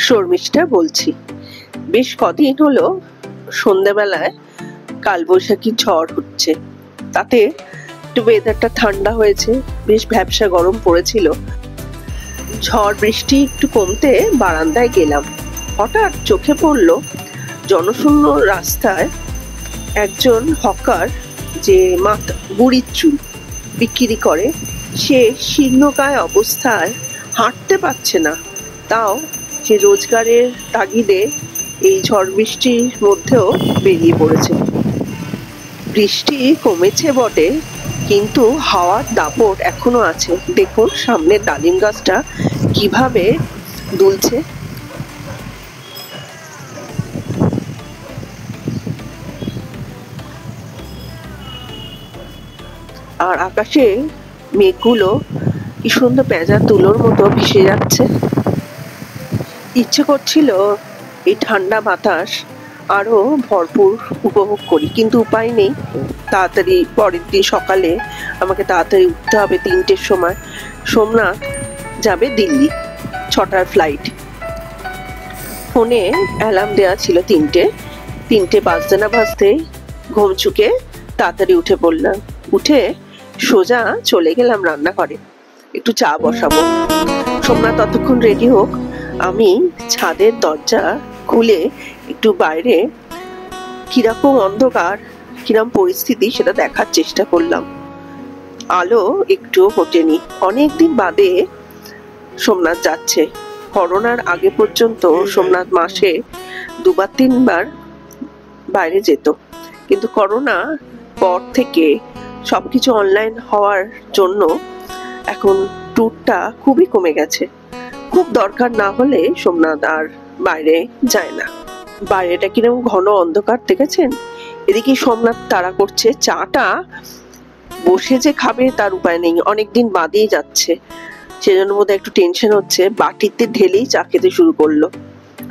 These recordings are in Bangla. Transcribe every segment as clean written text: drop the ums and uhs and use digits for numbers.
শর্মিষ্ঠা বলছি। বেশ কদিন হলো সন্ধ্যাবেলায় কালবৈশাখী ঝড় হচ্ছে, তাতে একটু ওয়েদারটা ঠান্ডা হয়েছে, বেশ ভ্যাপসা গরম পড়েছিল। ঝড় বৃষ্টি একটু কমতে বারান্দায় গেলাম, হঠাৎ চোখে পড়লো জনশূন্য রাস্তায় একজন হকার যে মাথা বুড়ির চুল বিক্রি করে, সে শীর্ণকায় অবস্থায় হাঁটতে পারছে না, তাও সে রোজগারের তাগিদে এই ঝড় বৃষ্টির মধ্যেও বেরিয়ে পড়েছে। বৃষ্টি কমেছে বটে, কিন্তু হাওয়ার দাপট এখনো আছে। দেখুন সামনের ডালিম গাছটা কিভাবে দুলছে। আর আকাশে মেঘগুলো কি সুন্দর পেঁজা তুলোর মতো ভেসে যাচ্ছে। ইচ্ছে করছিল এই ঠান্ডা বাতাস আরো ভরপুর উপভোগ করি, কিন্তু উপায় নেই। তাড়াতাড়ি পরের দিন সকালে আমাকে তাড়াতাড়ি উঠতে হবে। 3টের সময় সোমনাথ যাবে দিল্লি, 6টার ফ্লাইট। ফোনে অ্যালার্ম দেওয়া ছিল 3টে বাজতে না বাজতেই ঘুম চুকে তাড়াতাড়ি উঠে পড়লাম। উঠে সোজা চলে গেলাম রান্নাঘরে, একটু চা বসাবো। সোমনাথ ততক্ষণ রেডি হোক, আমি ছাদের দরজা খুলে একটু বাইরে কিরকম অন্ধকার, কিরকম পরিস্থিতি সেটা দেখার চেষ্টা করলাম। আলো একটুও ফোটেনি। অনেকদিন বাদে সোমনাথ যাচ্ছে। করোনার আগে পর্যন্ত সোমনাথ মাসে 2-3বার বাইরে যেত, কিন্তু করোনা পর থেকে সবকিছু অনলাইন হওয়ার জন্য এখন ট্যুরটা খুবই কমে গেছে। খুব দরকার না হলে সোমনাথ আর বাইরে যায় না। বাইরেটা কিরকম ঘন অন্ধকার দেখেছেন। এদিকে সোমনাথ তাড়া করছে, চাটা বসে যে খাবে তার উপায় নেই, অনেকদিন বাদেই যাচ্ছে, সেজন্য বোধহয় একটু টেনশন হচ্ছে। বাটিতে ঢেলেই চা খেতে শুরু করলো।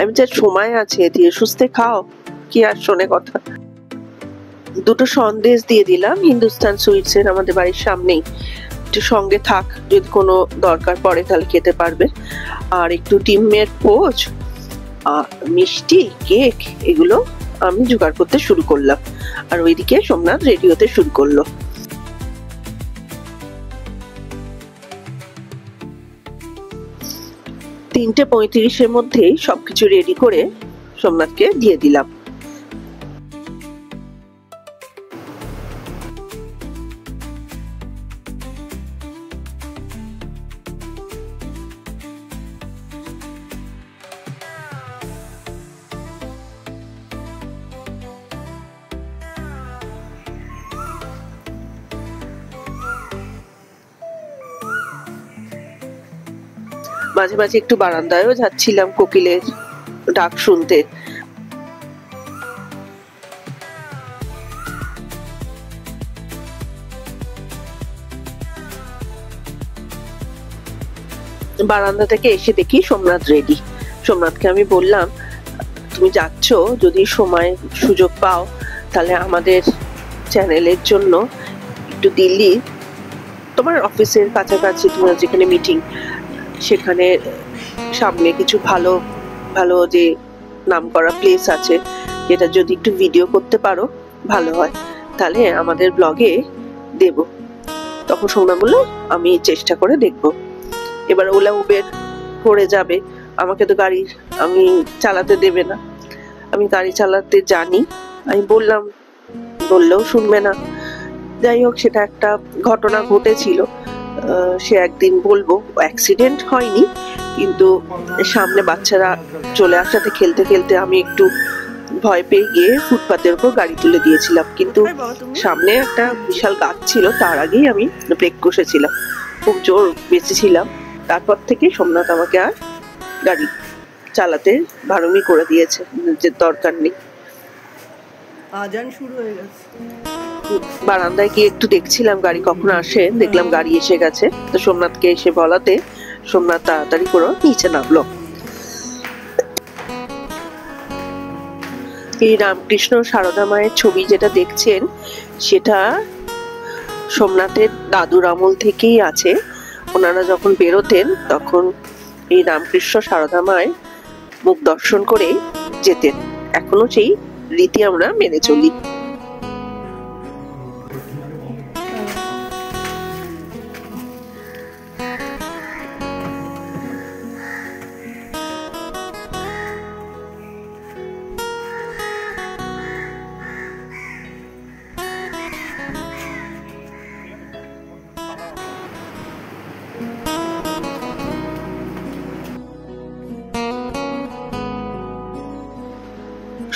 আমি যা সময় আছে ধীরে সুস্থে খাও, কি আর শোনে কথা। 2টো সন্দেশ দিয়ে দিলাম হিন্দুস্তান সুইটস এর, আমাদের বাড়ির সামনেই। একটু সঙ্গে থাক, যদি কোনো দরকার পড়ে তাহলে খেতে পারবে। আর একটু ডিমের পোচ, মিষ্টি, কেক, এগুলো আমি জোগাড় করতে শুরু করলাম। আর ওইদিকে সোমনাথ রেডি হতে শুরু করলো। তিনটে 35-এর মধ্যেই সবকিছু রেডি করে সোমনাথকে দিয়ে দিলাম। মাঝে মাঝে একটু বারান্দায়ও যাচ্ছিলাম কোকিলের ডাক শুনতে। বারান্দা থেকে এসে দেখি সোমনাথ রেডি। সোমনাথকে আমি বললাম, তুমি যাচ্ছ, যদি সময় সুযোগ পাও তাহলে আমাদের চ্যানেলের জন্য একটু দিল্লি, তোমার অফিসের কাছাকাছি তোমার যেখানে মিটিং, সেখানে সামনে কিছু ভালো ভালো যে নামকরা প্লেস আছে, যেটা যদি একটু ভিডিও করতে পারো ভালো হয়, তাহলে আমাদের ব্লগে দেব। তখন সোমনাথ বললো, আমি চেষ্টা করে দেখব। এবার ওলা উবের করে যাবে, আমাকে তো গাড়ি আমি চালাতে দেবে না, আমি গাড়ি চালাতে জানি। আমি বললাম, বললেও শুনবে না। যাই হোক, সেটা একটা ঘটনা ঘটেছিল। সে একদিন বলবো, অ্যাক্সিডেন্ট হয়নি, কিন্তু সামনে বাচ্চারা চলে আসাতে খেলতে খেলতে আমি একটু ভয় পেয়ে গিয়ে ফুটপাতের উপর গাড়ি তুলে দিয়েছিলাম, কিন্তু সামনে একটা বিশাল গাছ ছিল, তার আগেই আমি ব্রেক কষেছিলাম, খুব জোর বেঁচেছিলাম। তারপর থেকে সোমনাথ আমাকে আর গাড়ি চালাতে বারণই করে দিয়েছে, যে দরকার নেই। আজান শুরু হয়ে গেছে। বারান্দায় গিয়ে একটু দেখছিলাম গাড়ি কখন আসে, দেখলাম গাড়ি এসে গেছে। তো সোমনাথকে এসে বলাতে সোমনাথ তাড়াতাড়ি করে নিচে নামলো। এই রামকৃষ্ণ সারদা মায়ের ছবি যেটা দেখছেন, সেটা সোমনাথের দাদুর আমল থেকেই আছে। ওনারা যখন বেরোতেন তখন এই রামকৃষ্ণ সারদা মায়ের মুখ দর্শন করে যেতেন। এখনো সেই রীতি আমরা মেনে চলি।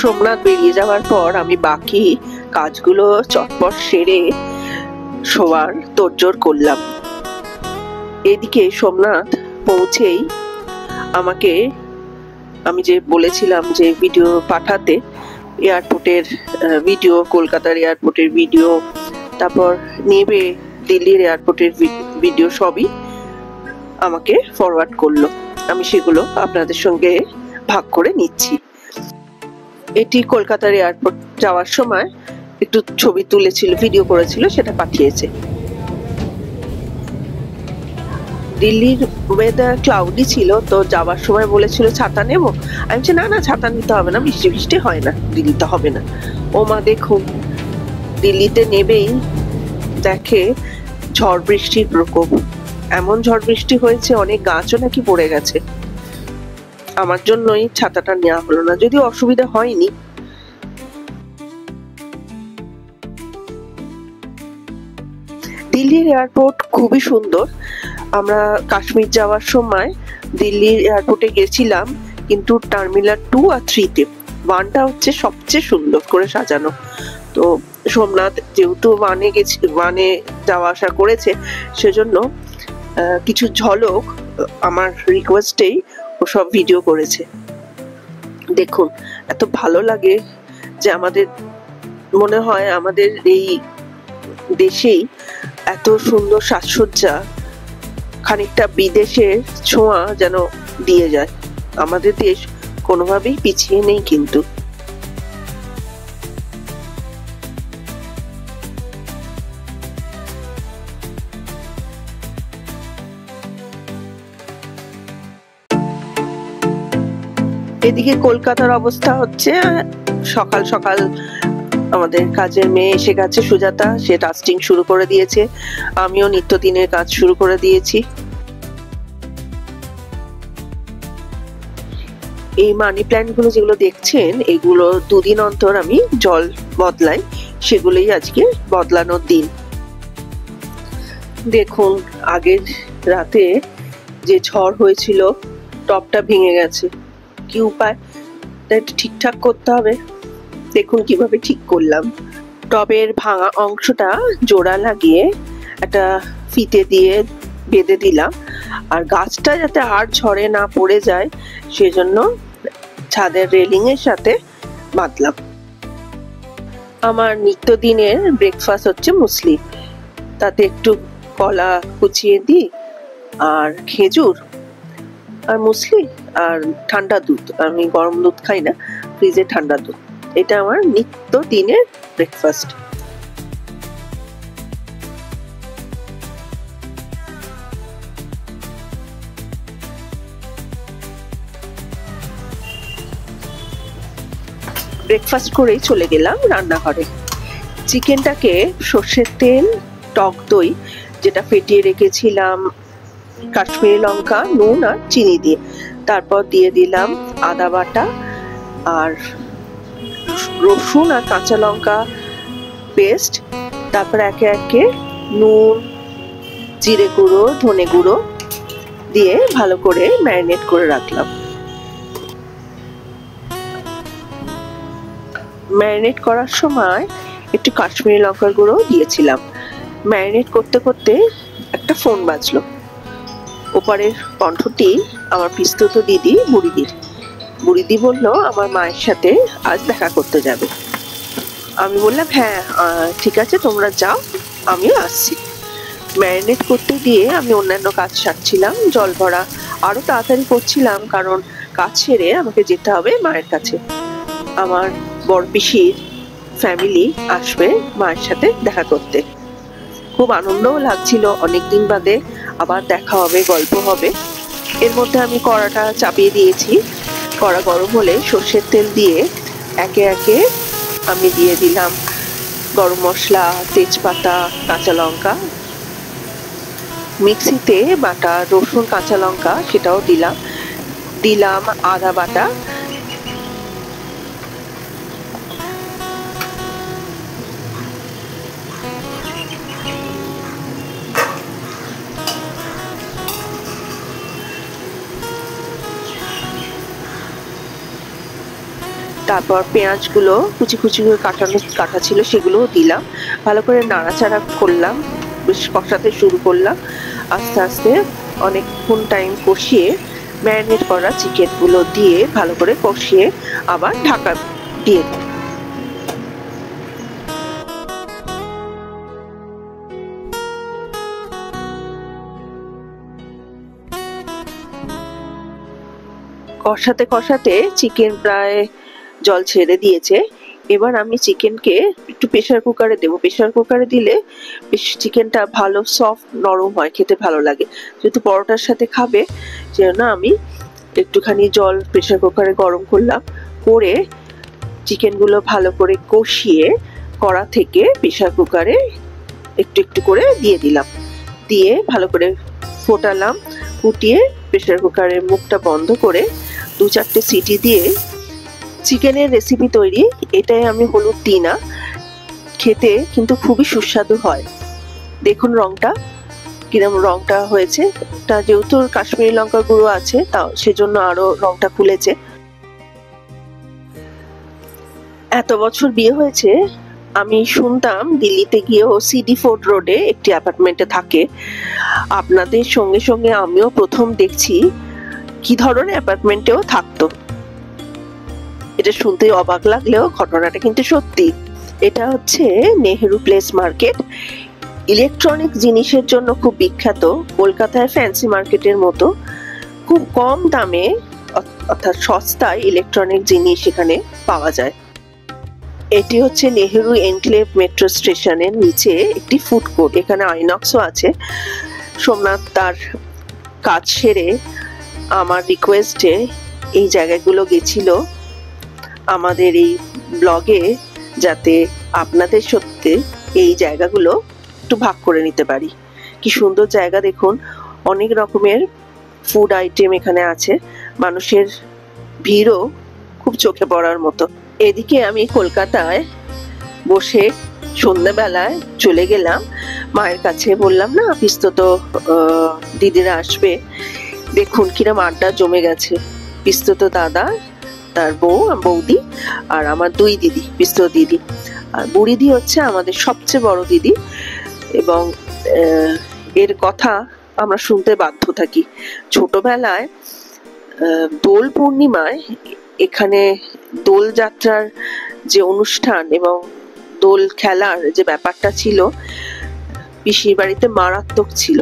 সোমনাথ বেরিয়ে যাওয়ার পর আমি বাকি কাজগুলো চটপট সেরে শোয়ার তোড়জোড় করলাম। এদিকে সোমনাথ পৌঁছেই আমাকে, আমি যে বলেছিলাম যে ভিডিও পাঠাতে, এয়ারপোর্টের ভিডিও, কলকাতার এয়ারপোর্টের ভিডিও, তারপর নেবে দিল্লির এয়ারপোর্টের ভিডিও, সবই আমাকে ফরওয়ার্ড করলো। আমি সেগুলো আপনাদের সঙ্গে ভাগ করে নিচ্ছি। এটি কলকাতার এয়ারপোর্ট যাওয়ার সময় একটু ছবি তুলেছিল, ভিডিও করেছিল, সেটা পাঠিয়েছে। দিল্লির ওয়েদার ক্লাউডি ছিল, তো যাওয়ার সময় বলেছিল ছাতা নেব। আমি বলছি না না, ছাতা নিতে হবে না, বৃষ্টি বৃষ্টি হয় না, দিল্লিতে হবে না। ও মা দেখুন, দিল্লিতে নেবেই দেখে ঝড় বৃষ্টির প্রকোপ। এমন ঝড় বৃষ্টি হয়েছে, অনেক গাছও নাকি পড়ে গেছে। আমার জন্যই ছাতাটা নেওয়া হলো না, যদিও অসুবিধা হয়নি। দিল্লির এয়ারপোর্ট খুবই সুন্দর। আমরা কাশ্মীর যাওয়ার সময় দিল্লির এয়ারপোর্টে গেছিলাম, কিন্তু টার্মিনাল 2 আর 3-তে, 1টা হচ্ছে সবচেয়ে সুন্দর করে সাজানো। তো সোমনাথ যেহেতু 1-এ যাওয়া আসা করেছে, সেজন্য কিছু ঝলক আমার রিকোয়েস্টেই ওসব ভিডিও করেছে। দেখুন, এত ভালো লাগে যে আমাদের মনে হয় আমাদের এই দেশেই এত সুন্দর সাজসজ্জা খানিকটা বিদেশের ছোঁয়া যেন দিয়ে যায়। আমাদের দেশ কোনোভাবেই পিছিয়ে নেই কিন্তু। এদিকে কলকাতার অবস্থা হচ্ছে, সকাল সকাল আমাদের কাজের মেয়ে এসে গেছে, সুজাতা, সে ডাস্টিং শুরু করে দিয়েছে। আমিও নিত্যদিনের কাজ শুরু করে দিয়েছি। এই মানি প্ল্যান্ট গুলো যেগুলো দেখছেন, এগুলো 2 দিন অন্তর আমি জল বদলাই, সেগুলোই আজকে বদলানোর দিন। দেখুন, আগের রাতে যে ঝড় হয়েছিল, টবটা ভেঙে গেছে। কি উপায়, এটা ঠিকঠাক করতে হবে। দেখুন কিভাবে ঠিক করলাম। টবের ভাঙা অংশটা জোড়া লাগিয়ে একটা ফিতে দিয়ে বেঁধে দিলাম, আর গাছটা যাতে আর ঝড়ে না পড়ে যায় সেজন্য ছাদের রেলিং এর সাথে বাঁধলাম। আমার নিত্যদিনের ব্রেকফাস্ট হচ্ছে মুসলি, তাতে একটু কলা কুচিয়ে দিই, আর খেজুর, আর মুসলি, আর ঠান্ডা দুধ। আমি গরম দুধ খাই না, ফ্রিজে ঠান্ডা দুধ। এটা আমার নিত্যদিনের ব্রেকফাস্ট। ব্রেকফাস্ট করেই চলে গেলাম রান্নাঘরে। চিকেনটাকে সর্ষের তেল, টক দই যেটা ফেটিয়ে রেখেছিলাম, কাশ্মীরি লঙ্কা, নুন আর চিনি দিয়ে, তারপর দিয়ে দিলাম আদা বাটা আর রসুন আর কাঁচা লঙ্কা পেস্ট, তারপর একে একে নুন, জিরে গুঁড়ো, ধনে গুঁড়ো দিয়ে ভালো করে ম্যারিনেট করে রাখলাম। ম্যারিনেট করার সময় একটু কাশ্মীরি লঙ্কার গুঁড়ো দিয়েছিলাম। ম্যারিনেট করতে করতে একটা ফোন বাজলো। ওপারের কণ্ঠটি আমার পিস্তত দিদি বুড়িদির। বুড়িদি বলল আমার মায়ের সাথে আজ দেখা করতে যাবে। আমি বললাম হ্যাঁ ঠিক আছে, তোমরা যাও, আমিও আসছি। ম্যারিনেট করতে দিয়ে আমি অন্যান্য কাজ সারছিলাম, জল ভরা আরো তাড়াতাড়ি করছিলাম, কারণ কাজ সেরে আমাকে যেতে হবে মায়ের কাছে। আমার বড় পিসির ফ্যামিলি আসবে মায়ের সাথে দেখা করতে। খুব আনন্দও লাগছিল, অনেকদিন বাদে আবার দেখা হবে, গল্প হবে। এর মধ্যে আমি কড়াটা চাপিয়ে দিয়েছি, কড়া গরম হলে সর্ষের তেল দিয়ে একে একে আমি দিয়ে দিলাম গরম মশলা, তেজপাতা, কাঁচা লঙ্কা, মিক্সিতে বাটা রসুন, কাঁচা লঙ্কা সেটাও দিলাম আদা বাটা, তারপর পেঁয়াজগুলো কুচি কুচি করে কাটা ছিল সেগুলোও দিলাম, ভালো করে নাড়াচাড়া করলাম, বেশ কষাতে শুরু করলাম। আস্তে আস্তে অনেকক্ষণ টাইম কষিয়ে ম্যারিনেট করা চিকেনগুলো দিয়ে ভালো করে কষিয়ে আবার ঢাকা দিয়ে দিই। কষাতে কষাতে চিকেন প্রায় জল ছেড়ে দিয়েছে। এবার আমি চিকেনকে একটু প্রেসার কুকারে দেবো। প্রেসার কুকারে দিলে বেশ চিকেনটা ভালো সফট নরম হয়, খেতে ভালো লাগে। যেহেতু পরোটার সাথে খাবে সেজন্য আমি একটুখানি জল প্রেসার কুকারে গরম করলাম, করে চিকেনগুলো ভালো করে কষিয়ে কড়া থেকে প্রেসার কুকারে একটু একটু করে দিয়ে দিলাম, দিয়ে ভালো করে ফোটালাম। ফুটিয়ে প্রেসার কুকারের মুখটা বন্ধ করে 2-4টে সিটি দিয়ে চিকেনের রেসিপি তৈরি। এটাই আমি হলুদ দিই না, খেতে কিন্তু খুবই সুস্বাদু হয়। দেখুন রংটা কিরম রংটা হয়েছে। তা যেহেতু কাশ্মীরি লঙ্কার গুঁড়ো আছে তাও সেজন্য আরো রংটা খুলেছে। এত বছর বিয়ে হয়েছে, আমি শুনতাম দিল্লিতে গিয়েও সিডি ফোর্ট রোডে একটি অ্যাপার্টমেন্টে থাকে। আপনাদের সঙ্গে সঙ্গে আমিও প্রথম দেখছি কি ধরনের অ্যাপার্টমেন্টেও থাকতো। এটা শুনতে অবাক লাগলেও ঘটনাটা কিন্তু সত্যি। এটা হচ্ছে নেহেরু প্লেস মার্কেট। ইলেকট্রনিক জিনিসের জন্য খুব বিখ্যাত। কলকাতায় ফ্যান্সি মার্কেটের মতো খুব কম দামে অর্থাৎ সস্তায় ইলেকট্রনিক জিনিস এখানে পাওয়া যায়। এটি হচ্ছে নেহেরু এনক্লেভ মেট্রো স্টেশনের নিচে একটি ফুড কোর্ট। এখানে আইনক্সও আছে। সোমনাথ তার কাজ সেরে আমার রিকোয়েস্টে এই জায়গাগুলো গেছিল আমাদের এই ব্লগে, যাতে আপনাদের সত্যি এই জায়গাগুলো একটু ভাগ করে নিতে পারি। কি সুন্দর জায়গা দেখুন, অনেক রকমের ফুড আইটেম এখানে আছে। মানুষের ভিড়ও খুব চোখে পড়ার মতো। এদিকে আমি কলকাতায় বসে সন্ধ্যাবেলায় চলে গেলাম মায়ের কাছে। বললাম না পিস্তত দিদিরা আসবে, দেখুন কিরম আড্ডা জমে গেছে। পিস্তত দাদা, তার বৌদি আর আমার 2 দিদি, পিস্তত দিদি। আর বুড়িদি হচ্ছে আমাদের সবচেয়ে বড় দিদি, এবং এর কথা আমরা শুনতে বাধ্য থাকি। ছোটবেলায় দোল পূর্ণিমায় এখানে দোল যাত্রার যে অনুষ্ঠান এবং দোল খেলার যে ব্যাপারটা ছিল পিসির বাড়িতে মারাত্মক ছিল।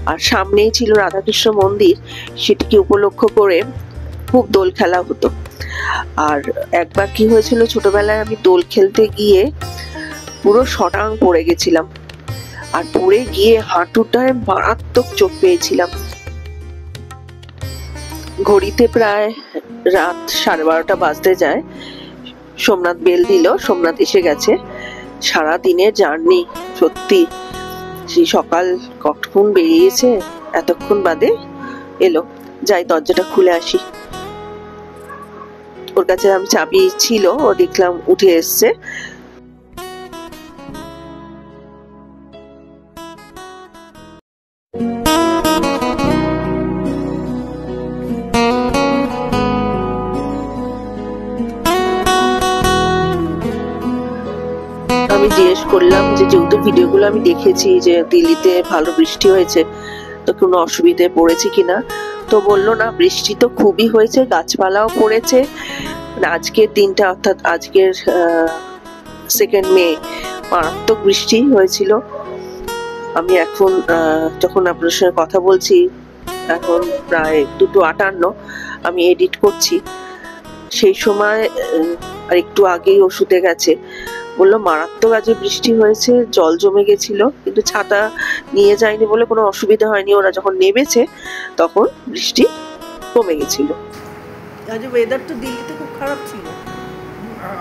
আর সামনেই ছিল রাধাকৃষ্ণ মন্দির, সেটিকে উপলক্ষ করে খুব দোল খেলা হতো। আর একবার কি হয়েছিল, ছোটবেলায় আমি দোল খেলতে গিয়ে পুরো শটাং পড়ে গেছিলাম, আর পড়ে গিয়ে হাঁটুটায় মারাত্মক চোট পেয়েছিলাম। ঘড়িতে প্রায় রাত 12:30 বাজতে যায়। সোমনাথ বেল দিল, সোমনাথ এসে গেছে। সারা দিনের জার্নি, সত্যি সেই সকাল কখন বেরিয়েছে, এতক্ষণ বাদে এলো। যাই দরজাটা খুলে আসি। ওর কাছে আমি চাবি ছিল, ও দেখলাম উঠে এসছে। আমি জিজ্ঞেস করলাম যে যেহেতু ভিডিওগুলো আমি দেখেছি যে দিল্লিতে ভালো বৃষ্টি হয়েছে, তো কোনো অসুবিধায় পড়েছি কিনা। তো বললো না, বৃষ্টি তো খুবই হয়েছে, গাছপালাও পড়েছে। আজকের দিনটা অর্থাৎ আজকের 2 মে মারাত্মক বৃষ্টি হয়েছিল। আমি এখন যখন আপনার সঙ্গে কথা বলছি এখন প্রায় 2:58, আমি এডিট করছি। সেই সময় আর একটু আগেই ওষুধে গেছে, বললো মারাত্মক আজ বৃষ্টি হয়েছে, জল জমে গেছিল, কিন্তু ছাতা নিয়ে যায়নি বলে কোনো অসুবিধা হয়নি। ওরা যখন নেমেছে তখন বৃষ্টি কমে গেছিল। আজ ওয়েদার তো দিল্লিতে খুব খারাপ ছিল।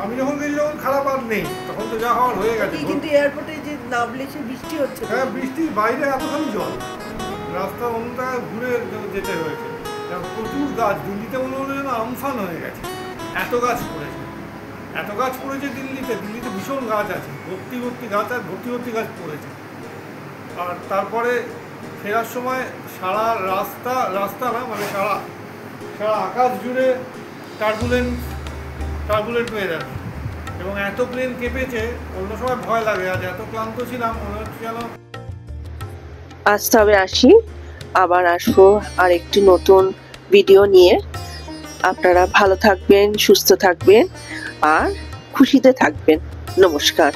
আমি যখন গেছি যখন খারাপ আর নেই, তখন তো যা হওয়ার হয়ে গেছে। কিন্তু এয়ারপোর্টে যে নামলে সে বৃষ্টি হচ্ছে। হ্যাঁ, বৃষ্টি, বাইরে এতখানি জল, রাস্তা অন্য জায়গায় ঘুরে যেতে হয়েছে। প্রচুর গাছ, দিল্লিতে মনে হলো যেন আমফান হয়ে গেছে, এত গাছ পড়েছে। এত গাছ পড়েছে দিল্লিতে ভীষণ গাছ আছে, ভর্তি ভর্তি গাছ, আর ভর্তি ভর্তি গাছ পড়েছে। আর তারপরে ফেরার সময় সারা রাস্তা না, মানে সারা আকাশ জুড়ে টার্বুলেন্ট ওয়েদার, এবং এত প্লেন কেঁপেছে, অন্য সময় ভয় লাগে। আজ এত ক্লান্ত ছিলাম, মনে হচ্ছে যেন। আজ তবে আসি, আবার আসবো আর একটি নতুন ভিডিও নিয়ে। আপনারা ভালো থাকবেন, সুস্থ থাকবেন আর খুশিতে থাকবেন। নমস্কার।